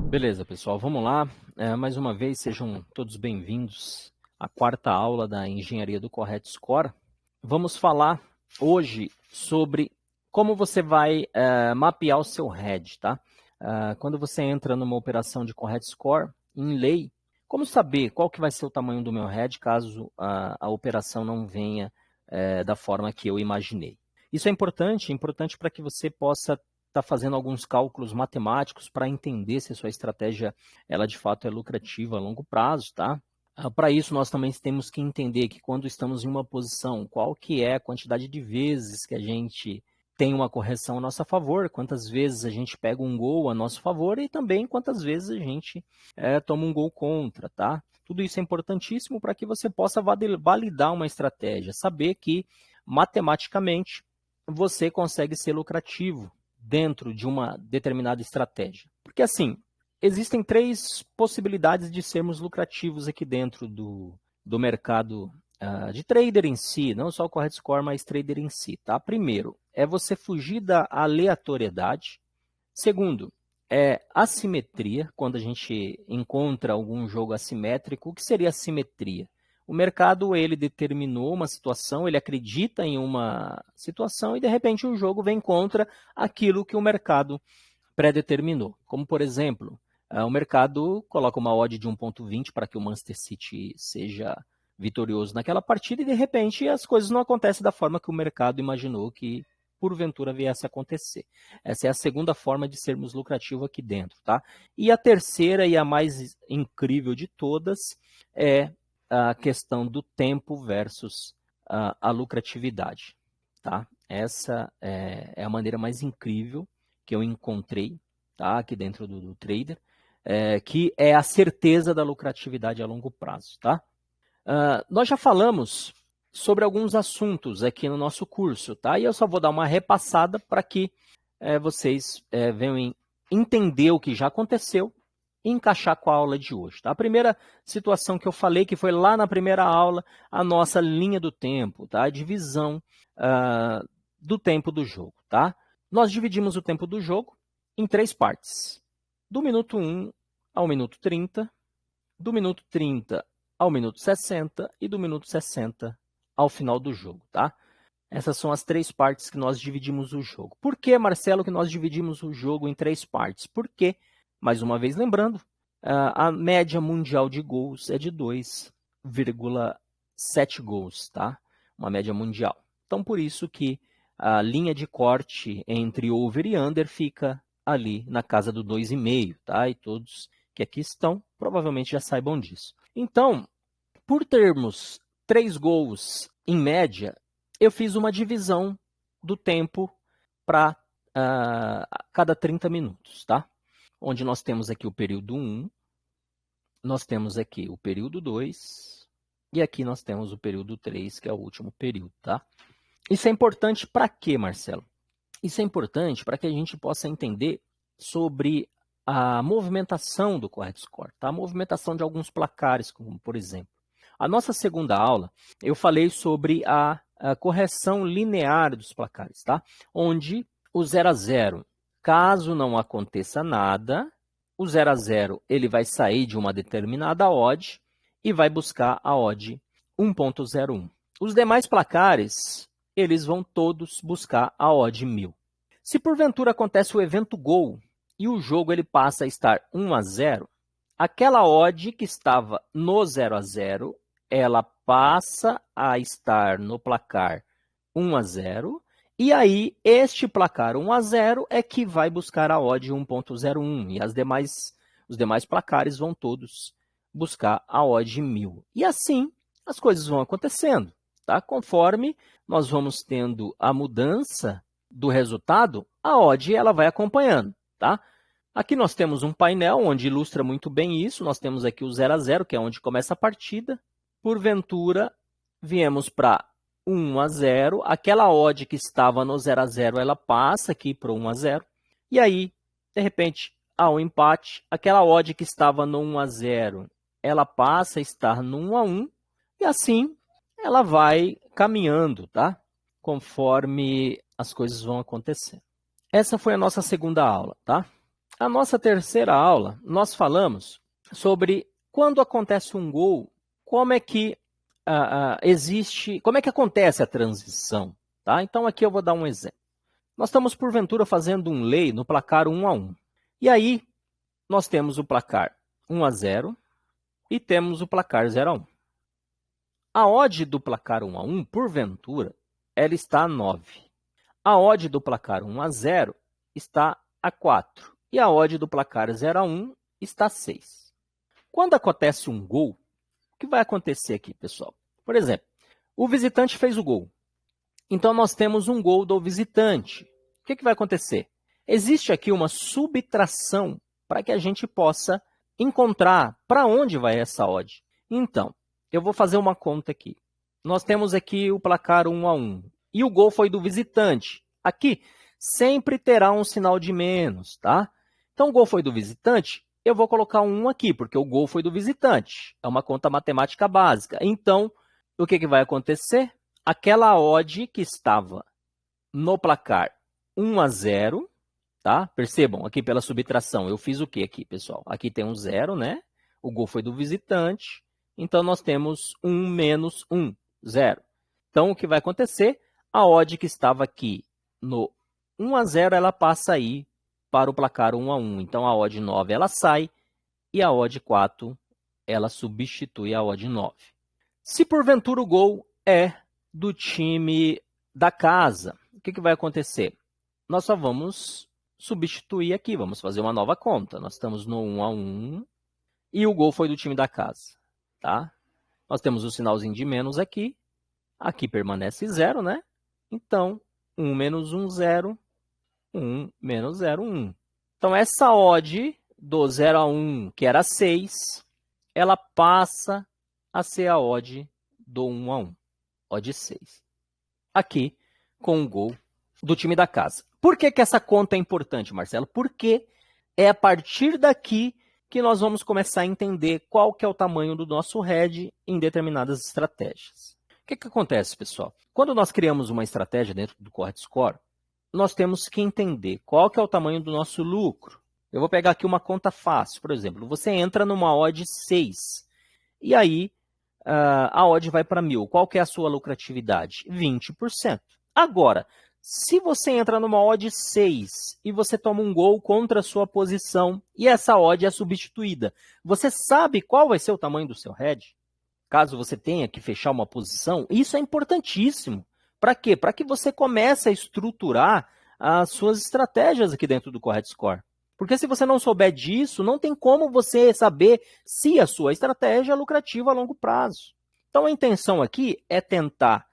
Beleza, pessoal, vamos lá. Mais uma vez, sejam todos bem-vindos à quarta aula da Engenharia do Correct Score. Vamos falar hoje sobre como você vai mapear o seu head, tá? Quando você entra numa operação de Correct Score, em lei, como saber qual que vai ser o tamanho do meu head caso a operação não venha da forma que eu imaginei? Isso é importante para que você possa estar fazendo alguns cálculos matemáticos para entender se a sua estratégia ela de fato é lucrativa a longo prazo, tá? Para isso, nós também temos que entender que quando estamos em uma posição, qual que é a quantidade de vezes que a gente tem uma correção a nosso favor, quantas vezes a gente pega um gol a nosso favor e também quantas vezes a gente toma um gol contra, tá? Tudo isso é importantíssimo para que você possa validar uma estratégia, saber que matematicamente você consegue ser lucrativo dentro de uma determinada estratégia. Porque assim, existem três possibilidades de sermos lucrativos aqui dentro do mercado de trader em si, não só o Correct Score, mas trader em si. Tá? Primeiro, é você fugir da aleatoriedade. Segundo, é assimetria, quando a gente encontra algum jogo assimétrico. O que seria assimetria? O mercado ele determinou uma situação, ele acredita em uma situação e de repente o jogo vem contra aquilo que o mercado pré-determinou. Como por exemplo, o mercado coloca uma odd de 1,20 para que o Manchester City seja vitorioso naquela partida e de repente as coisas não acontecem da forma que o mercado imaginou que porventura viesse a acontecer. Essa é a segunda forma de sermos lucrativos aqui dentro, tá? E a terceira e a mais incrível de todas é a questão do tempo versus a lucratividade, tá? Essa é a maneira mais incrível que eu encontrei, tá? Aqui dentro do trader, que é a certeza da lucratividade a longo prazo, tá? Nós já falamos sobre alguns assuntos aqui no nosso curso, tá? E eu só vou dar uma repassada para que vocês venham entender o que já aconteceu e encaixar com a aula de hoje, tá? A primeira situação que eu falei, que foi lá na primeira aula, a nossa linha do tempo, tá? A divisão do tempo do jogo, tá? Nós dividimos o tempo do jogo em três partes. Do minuto 1 ao minuto 30, do minuto 30 ao minuto 60 e do minuto 60 ao final do jogo, tá? Essas são as três partes que nós dividimos o jogo. Por que, Marcelo, que nós dividimos o jogo em três partes? Porque, mais uma vez lembrando, a média mundial de gols é de 2,7 gols, tá? Uma média mundial. Então, por isso que a linha de corte entre over e under fica ali na casa do 2,5, tá? E todos que aqui estão provavelmente já saibam disso. Então, por termos 3 gols em média, eu fiz uma divisão do tempo para cada 30 minutos, tá? Onde nós temos aqui o período 1, nós temos aqui o período 2 e aqui nós temos o período 3, que é o último período, tá? Isso é importante para quê, Marcelo? Isso é importante para que a gente possa entender sobre a movimentação do Correct Score, tá? A movimentação de alguns placares, como por exemplo. A nossa segunda aula, eu falei sobre a correção linear dos placares, tá? Onde o 0 a 0, caso não aconteça nada, o 0 a 0 ele vai sair de uma determinada odd e vai buscar a odd 1,01. Os demais placares, eles vão todos buscar a odd 1000. Se porventura acontece o evento gol e o jogo ele passa a estar 1 a 0, aquela odd que estava no 0 a 0, ela passa a estar no placar 1 a 0, e aí este placar 1 a 0 é que vai buscar a odd 1,01, e os demais placares vão todos buscar a odd 1000. E assim as coisas vão acontecendo, tá? Conforme nós vamos tendo a mudança do resultado, a odd ela vai acompanhando, tá? Aqui nós temos um painel onde ilustra muito bem isso. Nós temos aqui o 0 a 0, que é onde começa a partida. Porventura, viemos para 1 a 0. Aquela odd que estava no 0 a 0, ela passa aqui para 1 a 0. E aí, de repente, há um empate. Aquela odd que estava no 1 a 0, ela passa a estar no 1 a 1. E assim, ela vai caminhando, tá? Conforme as coisas vão acontecendo. Essa foi a nossa segunda aula, tá? A nossa terceira aula, nós falamos sobre quando acontece um gol, como é que existe, como é que acontece a transição, tá? Então aqui eu vou dar um exemplo. Nós estamos porventura fazendo um lay no placar 1-1. E aí nós temos o placar 1-0 e temos o placar 0-1. A odd do placar 1-1, porventura, ela está a 9. A odd do placar 1-0 está a 4. E a odd do placar 0-1 está a 6. Quando acontece um gol, o que vai acontecer aqui, pessoal? Por exemplo, o visitante fez o gol. Então, nós temos um gol do visitante. O que vai acontecer? Existe aqui uma subtração para que a gente possa encontrar para onde vai essa odd. Então, eu vou fazer uma conta aqui. Nós temos aqui o placar 1-1 e o gol foi do visitante. Aqui sempre terá um sinal de menos, tá? Então, o gol foi do visitante, eu vou colocar um 1 aqui, porque o gol foi do visitante. É uma conta matemática básica. Então, o que vai acontecer? Aquela odd que estava no placar 1-0, tá? Percebam, aqui pela subtração, eu fiz o que aqui, pessoal? Aqui tem um 0, né? O gol foi do visitante. Então, nós temos 1 menos 1, 0. Então, o que vai acontecer? A odd que estava aqui no 1-0, ela passa aí para o placar 1-1. Então, a odd 9, ela sai e a odd 4, ela substitui a odd 9. Se, porventura, o gol é do time da casa, o que vai acontecer? Nós só vamos substituir aqui, vamos fazer uma nova conta. Nós estamos no 1-1 e o gol foi do time da casa, tá? Nós temos o sinalzinho de menos aqui. Aqui permanece 0, né? Então, 1 menos 1, 0. 1 menos 0, 1. Então, essa odd do 0-1, que era 6, ela passa a ser a odd do 1-1. Odd 6. Aqui, com o gol do time da casa. Por que essa conta é importante, Marcelo? Porque é a partir daqui que nós vamos começar a entender qual que é o tamanho do nosso head em determinadas estratégias. O que acontece, pessoal? Quando nós criamos uma estratégia dentro do Correct Score, nós temos que entender qual que é o tamanho do nosso lucro. Eu vou pegar aqui uma conta fácil. Por exemplo, você entra numa odd 6 e aí a odd vai para 1.000. Qual que é a sua lucratividade? 20%. Agora, se você entra numa odd 6 e você toma um gol contra a sua posição e essa odd é substituída, você sabe qual vai ser o tamanho do seu head? Caso você tenha que fechar uma posição, isso é importantíssimo. Para quê? Para que você comece a estruturar as suas estratégias aqui dentro do Correct Score. Porque se você não souber disso, não tem como você saber se a sua estratégia é lucrativa a longo prazo. Então, a intenção aqui é tentar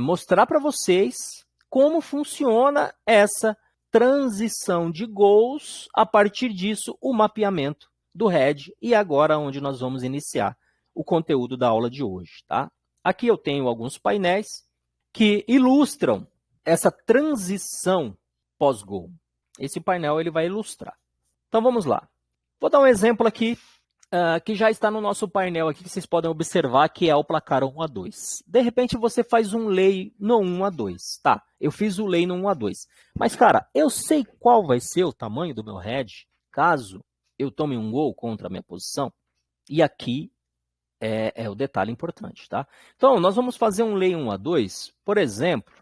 mostrar para vocês como funciona essa transição de gols, a partir disso, o mapeamento do head, e agora onde nós vamos iniciar o conteúdo da aula de hoje, tá? Aqui eu tenho alguns painéis que ilustram essa transição pós-gol. Esse painel ele vai ilustrar. Então, vamos lá. Vou dar um exemplo aqui, que já está no nosso painel aqui, que vocês podem observar, que é o placar 1-2. De repente, você faz um lay no 1-2. Tá, eu fiz o lay no 1-2. Mas, cara, eu sei qual vai ser o tamanho do meu head, caso eu tome um gol contra a minha posição. E aqui é o detalhe importante, tá? Então, nós vamos fazer um lay 1-2, por exemplo,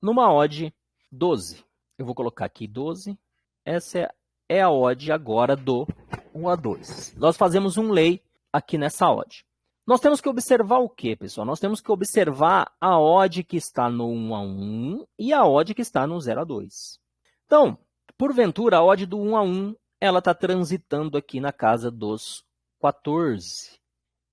numa odd 12. Eu vou colocar aqui 12. Essa é a odd agora do 1-2. Nós fazemos um lay aqui nessa odd. Nós temos que observar o quê, pessoal? Nós temos que observar a odd que está no 1-1 e a odd que está no 0-2. Então, porventura, a odd do 1-1 ela está transitando aqui na casa dos 14.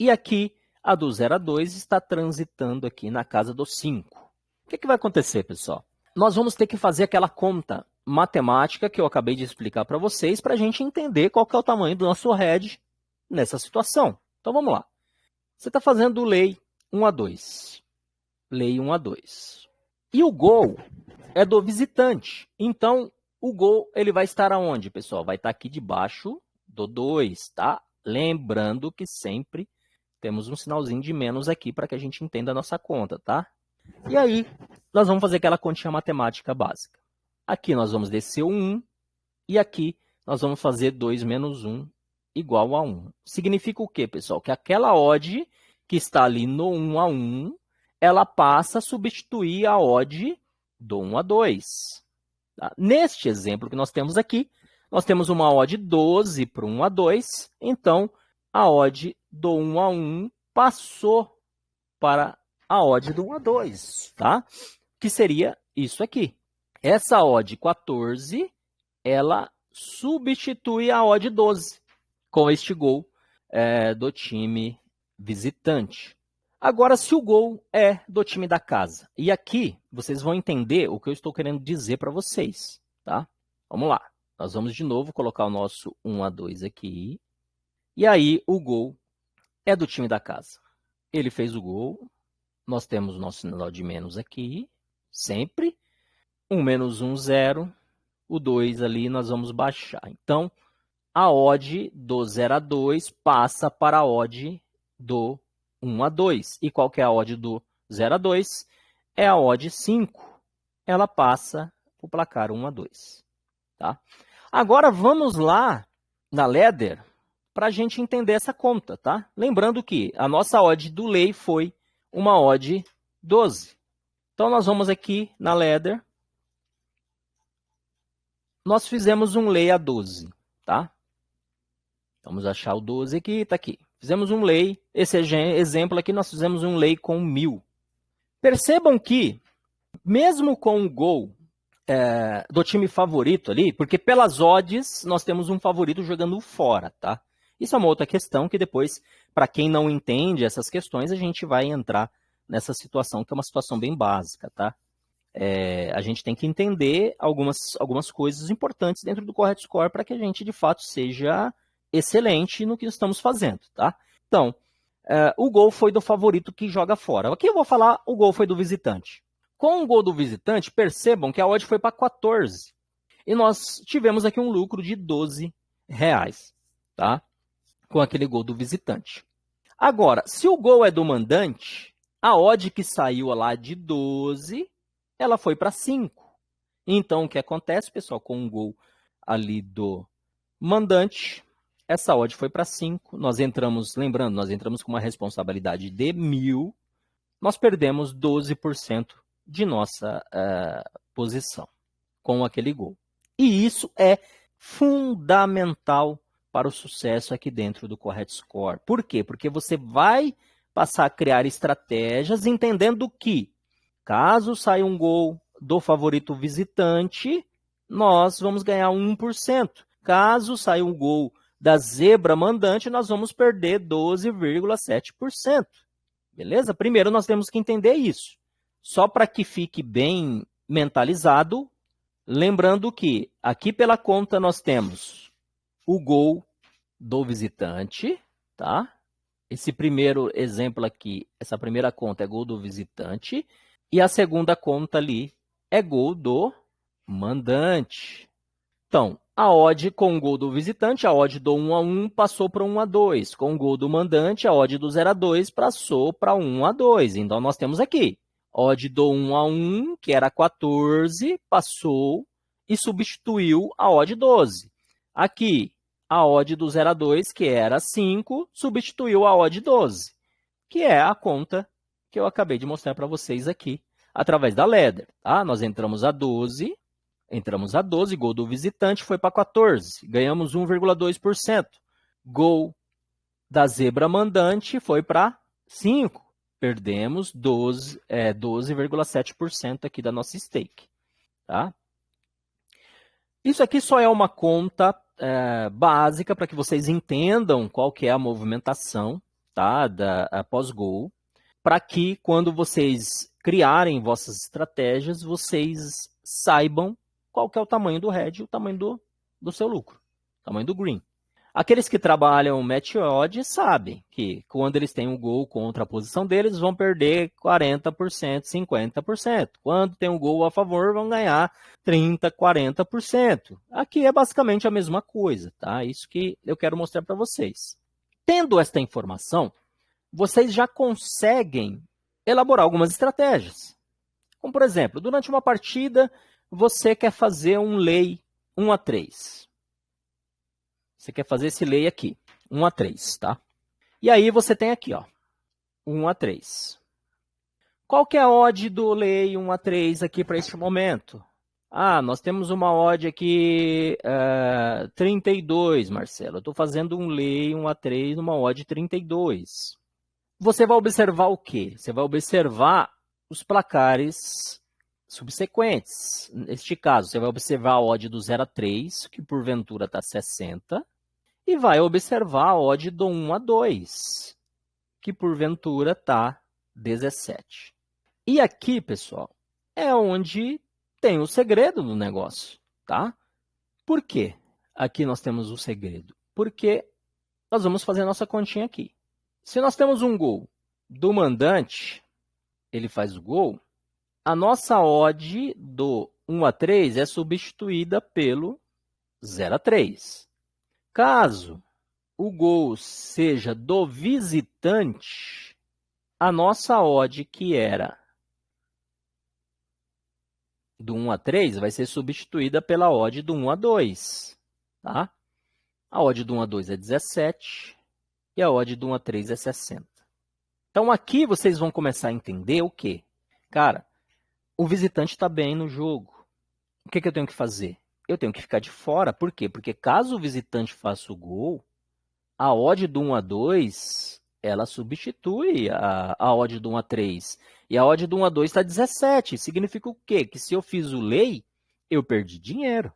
E aqui, a do 0-2 está transitando aqui na casa dos 5. O que vai acontecer, pessoal? Nós vamos ter que fazer aquela conta matemática que eu acabei de explicar para vocês, para a gente entender qual que é o tamanho do nosso head nessa situação. Então, vamos lá. Você está fazendo o lay 1-2. Lay 1-2. E o gol é do visitante. Então, o gol ele vai estar aonde, pessoal? Vai estar aqui debaixo do 2, tá? Lembrando que sempre temos um sinalzinho de menos aqui para que a gente entenda a nossa conta, tá? E aí, nós vamos fazer aquela continha matemática básica. Aqui nós vamos descer o 1 e aqui nós vamos fazer 2 menos 1 igual a 1. Significa o quê, pessoal? Que aquela odd que está ali no 1 a 1, ela passa a substituir a odd do 1 a 2. Tá? Neste exemplo que nós temos aqui, nós temos uma odd 12 para o 1 a 2, então a odd do 1 a 1 passou para a odd do 1 a 2, tá? Que seria isso aqui. Essa odd 14, ela substitui a odd 12 com este gol do time visitante. Agora, se o gol é do time da casa, e aqui vocês vão entender o que eu estou querendo dizer para vocês, tá? Vamos lá. Nós vamos de novo colocar o nosso 1 a 2 aqui. E aí, o gol é do time da casa. Ele fez o gol. Nós temos o nosso sinal de menos aqui, sempre. 1 menos 1, 0. O 2 ali nós vamos baixar. Então, a odd do 0 a 2 passa para a odd do 1 a 2. E qual que é a odd do 0 a 2? É a odd 5. Ela passa para o placar 1 a 2. Tá? Agora, vamos lá na Ladder para a gente entender essa conta, tá? Lembrando que a nossa odd do lay foi uma odd 12. Então, nós vamos aqui na Ladder. Nós fizemos um lay a 12, tá? Vamos achar o 12 aqui, tá aqui. Fizemos um lay, esse exemplo aqui nós fizemos um lay com 1000. Percebam que, mesmo com o gol do time favorito ali, porque pelas odds nós temos um favorito jogando fora, tá? Isso é uma outra questão que depois, para quem não entende essas questões, a gente vai entrar nessa situação, que é uma situação bem básica, tá? A gente tem que entender algumas coisas importantes dentro do Correct Score para que a gente, de fato, seja excelente no que estamos fazendo, tá? Então, o gol foi do favorito que joga fora. Aqui eu vou falar o gol foi do visitante. Com o gol do visitante, percebam que a odd foi para 14. E nós tivemos aqui um lucro de R$12, tá? Com aquele gol do visitante. Agora, se o gol é do mandante, a odd que saiu lá de 12, ela foi para 5. Então, o que acontece, pessoal, com o gol ali do mandante, essa odd foi para 5. Nós entramos, lembrando, nós entramos com uma responsabilidade de 1000. Nós perdemos 12% de nossa posição com aquele gol. E isso é fundamental para o sucesso aqui dentro do Correct Score. Por quê? Porque você vai passar a criar estratégias entendendo que, caso saia um gol do favorito visitante, nós vamos ganhar 1%. Caso saia um gol da zebra mandante, nós vamos perder 12,7%. Beleza? Primeiro, nós temos que entender isso. Só para que fique bem mentalizado, lembrando que aqui pela conta nós temos o gol do visitante, tá? Esse primeiro exemplo aqui, essa primeira conta é gol do visitante, e a segunda conta ali é gol do mandante. Então, a odd com o gol do visitante, a odd do 1 a 1 passou para 1 a 2. Com o gol do mandante, a odd do 0 a 2 passou para 1 a 2. Então, nós temos aqui odd do 1 a 1, que era 14, passou e substituiu a odd 12. Aqui, a odd do 0 a 2, que era 5, substituiu a odd 12, que é a conta que eu acabei de mostrar para vocês aqui, através da Ladder. Tá? Nós entramos a 12, gol do visitante foi para 14, ganhamos 1,2%. Gol da zebra mandante foi para 5, perdemos 12,7% aqui da nossa stake. Tá? Isso aqui só é uma conta básica para que vocês entendam qual que é a movimentação, tá, da pós-gol, para que quando vocês criarem vossas estratégias, vocês saibam qual que é o tamanho do hedge e o tamanho do seu lucro, o tamanho do green. Aqueles que trabalham match odd sabem que quando eles têm um gol contra a posição deles, vão perder 40%, 50%. Quando tem um gol a favor, vão ganhar 30%, 40%. Aqui é basicamente a mesma coisa, tá? Isso que eu quero mostrar para vocês. Tendo esta informação, vocês já conseguem elaborar algumas estratégias. Como, por exemplo, durante uma partida, você quer fazer um lay 1 a 3. Você quer fazer esse lay aqui, 1-3, tá? E aí você tem aqui, ó, 1-3. Qual que é a odd do lay 1-3 aqui para este momento? Ah, nós temos uma odd aqui 32, Marcelo. Eu estou fazendo um lay 1-3 numa odd 32. Você vai observar o quê? Você vai observar os placares subsequentes. Neste caso, você vai observar a odd do 0-3, que porventura está 60, e vai observar a odd do 1-2, que porventura está 17. E aqui, pessoal, é onde tem o segredo do negócio, tá? Por quê? Aqui nós temos o segredo. Porque nós vamos fazer a nossa continha aqui. Se nós temos um gol do mandante, ele faz o gol, a nossa odd do 1-3 é substituída pelo 0-3. Caso o gol seja do visitante, a nossa odd, que era do 1-3, vai ser substituída pela odd do 1-2. Tá? A odd do 1-2 é 17 e a odd do 1-3 é 60. Então, aqui vocês vão começar a entender o quê? Cara, o visitante está bem no jogo. O que eu tenho que fazer? Eu tenho que ficar de fora. Por quê? Porque caso o visitante faça o gol, a odd do 1-2, ela substitui a odd do 1-3. E a odd do 1-2 está 17. Significa o quê? Que se eu fiz o lay, eu perdi dinheiro.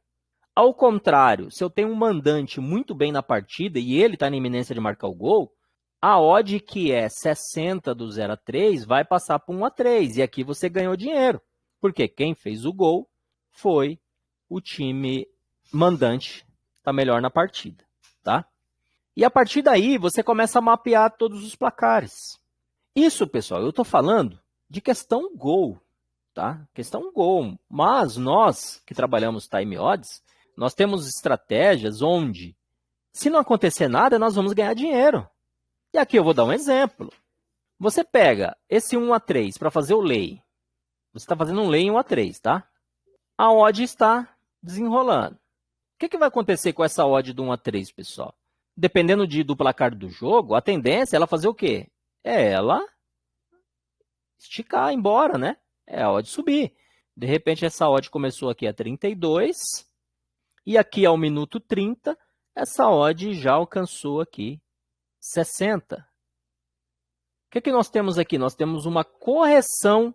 Ao contrário, se eu tenho um mandante muito bem na partida e ele está na iminência de marcar o gol, a odd, que é 60 do 0-3, vai passar para 1-3. E aqui você ganhou dinheiro. Porque quem fez o gol foi o time mandante, está melhor na partida. Tá? E a partir daí, você começa a mapear todos os placares. Isso, pessoal, eu estou falando de questão gol. Tá? Questão gol. Mas nós, que trabalhamos time odds, nós temos estratégias onde, se não acontecer nada, nós vamos ganhar dinheiro. E aqui eu vou dar um exemplo. Você pega esse 1-3 para fazer o lay. Você está fazendo um lay em 1-3, tá? A odd está desenrolando. O que vai acontecer com essa odd do 1-3, pessoal? Dependendo do placar do jogo, a tendência é ela fazer o quê? É ela esticar, embora, né? É a odd subir. De repente, essa odd começou aqui a 32. E aqui ao minuto 30, essa odd já alcançou aqui 60. O que nós temos aqui? Nós temos uma correção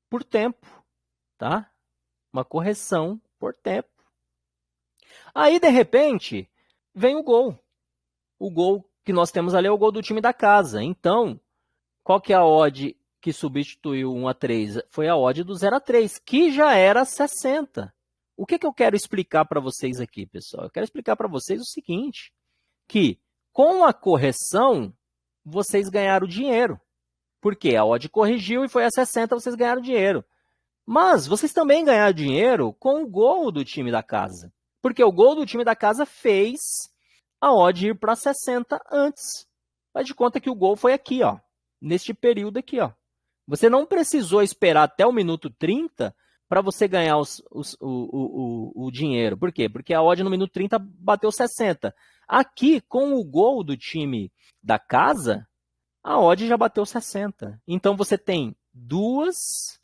por tempo, tá? Uma correção por tempo. Aí, de repente, vem o gol. O gol que nós temos ali é o gol do time da casa. Então, qual que é a odd que substituiu 1-3? Foi a odd do 0-3, que já era 60. O que eu quero explicar para vocês aqui, pessoal? Eu quero explicar para vocês o seguinte, que com a correção, vocês ganharam dinheiro. Porque a odd corrigiu e foi a 60, vocês ganharam dinheiro. Mas vocês também ganharam dinheiro com o gol do time da casa. Porque o gol do time da casa fez a odd ir para 60 antes. Faz de conta que o gol foi aqui, ó, neste período aqui. Ó. Você não precisou esperar até o minuto 30 para você ganhar o dinheiro. Por quê? Porque a odd no minuto 30 bateu 60. Aqui, com o gol do time da casa, a odd já bateu 60. Então, você tem duas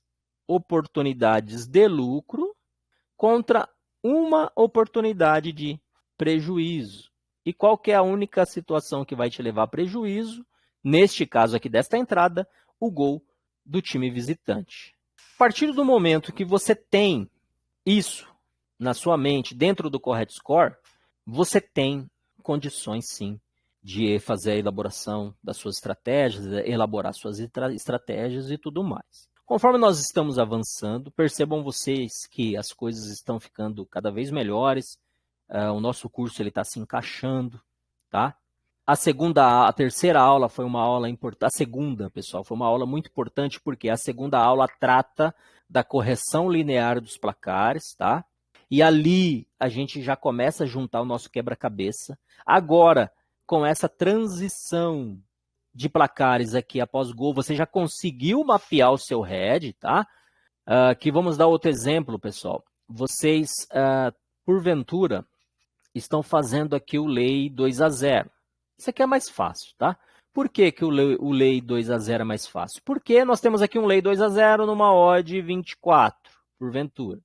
oportunidades de lucro contra uma oportunidade de prejuízo. E qual que é a única situação que vai te levar a prejuízo? Neste caso aqui desta entrada, o gol do time visitante. A partir do momento que você tem isso na sua mente, dentro do Correct Score, você tem condições, sim, de fazer a elaboração das suas estratégias, elaborar suas estratégias e tudo mais. Conforme nós estamos avançando, percebam vocês que as coisas estão ficando cada vez melhores, o nosso curso está se encaixando, tá? A terceira aula foi uma aula importante. A segunda, pessoal, foi uma aula muito importante, porque a segunda aula trata da correção linear dos placares, tá? E ali a gente já começa a juntar o nosso quebra-cabeça. Agora, com essa transição de placares aqui após gol, você já conseguiu mapear o seu head, tá? Aqui vamos dar outro exemplo, pessoal. Vocês, porventura, estão fazendo aqui o lei 2-0. Isso aqui é mais fácil, tá? Por que que o lei 2-0 é mais fácil? Porque nós temos aqui um lei 2-0 numa odd 24, porventura.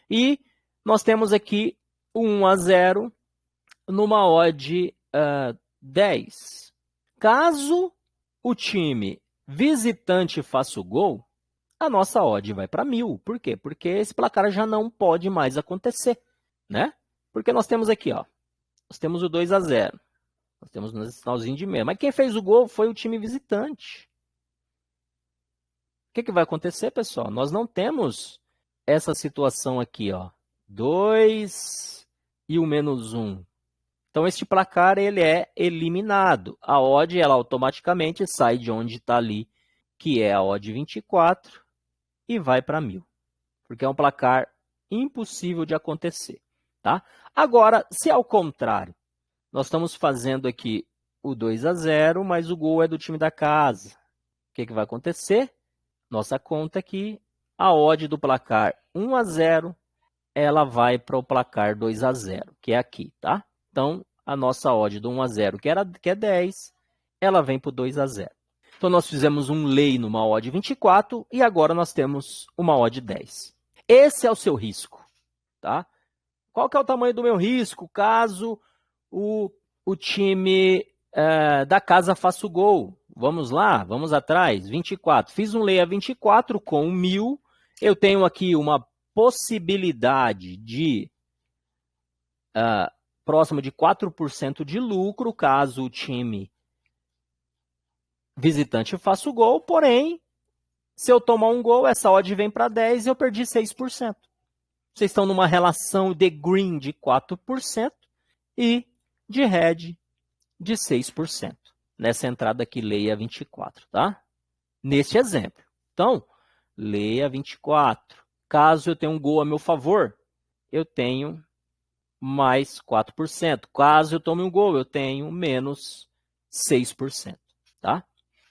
E nós temos aqui o 1-0 numa odd 10. Caso o time visitante faça o gol, a nossa odd vai para 1000. Por quê? Porque esse placar já não pode mais acontecer, né? Porque nós temos aqui, ó, nós temos o 2-0. Nós temos no sinalzinho de meia. Mas quem fez o gol foi o time visitante. O que vai acontecer, pessoal? Nós não temos essa situação aqui, ó. 2 e o -1. Então, este placar ele é eliminado. A odd ela automaticamente sai de onde está ali, que é a odd 24, e vai para 1000. Porque é um placar impossível de acontecer. Tá? Agora, se ao contrário, nós estamos fazendo aqui o 2-0, mas o gol é do time da casa. O que vai acontecer? Nossa conta aqui, a odd do placar 1-0, ela vai para o placar 2-0, que é aqui, tá? Então, a nossa odd do 1-0, que é 10, ela vem para o 2-0. Então, nós fizemos um lay numa odd 24 e agora nós temos uma odd 10. Esse é o seu risco, tá? Qual que é o tamanho do meu risco caso o time da casa faça o gol? Vamos lá, vamos atrás, 24. Fiz um lay a 24 com 1000. Eu tenho aqui uma possibilidade de próximo de 4% de lucro, caso o time visitante faça o gol. Porém, se eu tomar um gol, essa odd vem para 10 e eu perdi 6%. Vocês estão numa relação de green de 4% e de red de 6%. Nessa entrada aqui, leia 24, tá? Neste exemplo. Então, leia 24. Caso eu tenha um gol a meu favor, eu tenho mais 4%. Caso eu tome um gol, eu tenho menos 6%, tá?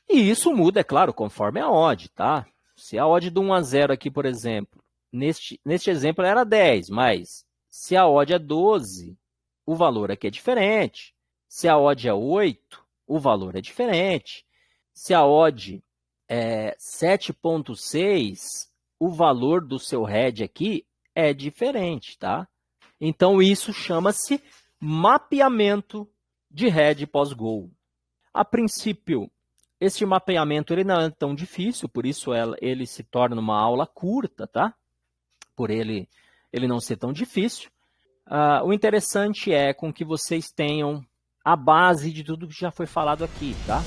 E isso muda, é claro, conforme a odd, tá? Se a odd do 1-0 aqui, por exemplo, neste exemplo era 10, mas se a odd é 12, o valor aqui é diferente. Se a odd é 8, o valor é diferente. Se a odd é 7,6, o valor do seu head aqui é diferente, tá? Então, isso chama-se mapeamento de head pós-gol. A princípio, este mapeamento ele não é tão difícil, por isso ele se torna uma aula curta, tá? Por ele não ser tão difícil. O interessante é com que vocês tenham a base de tudo que já foi falado aqui, tá?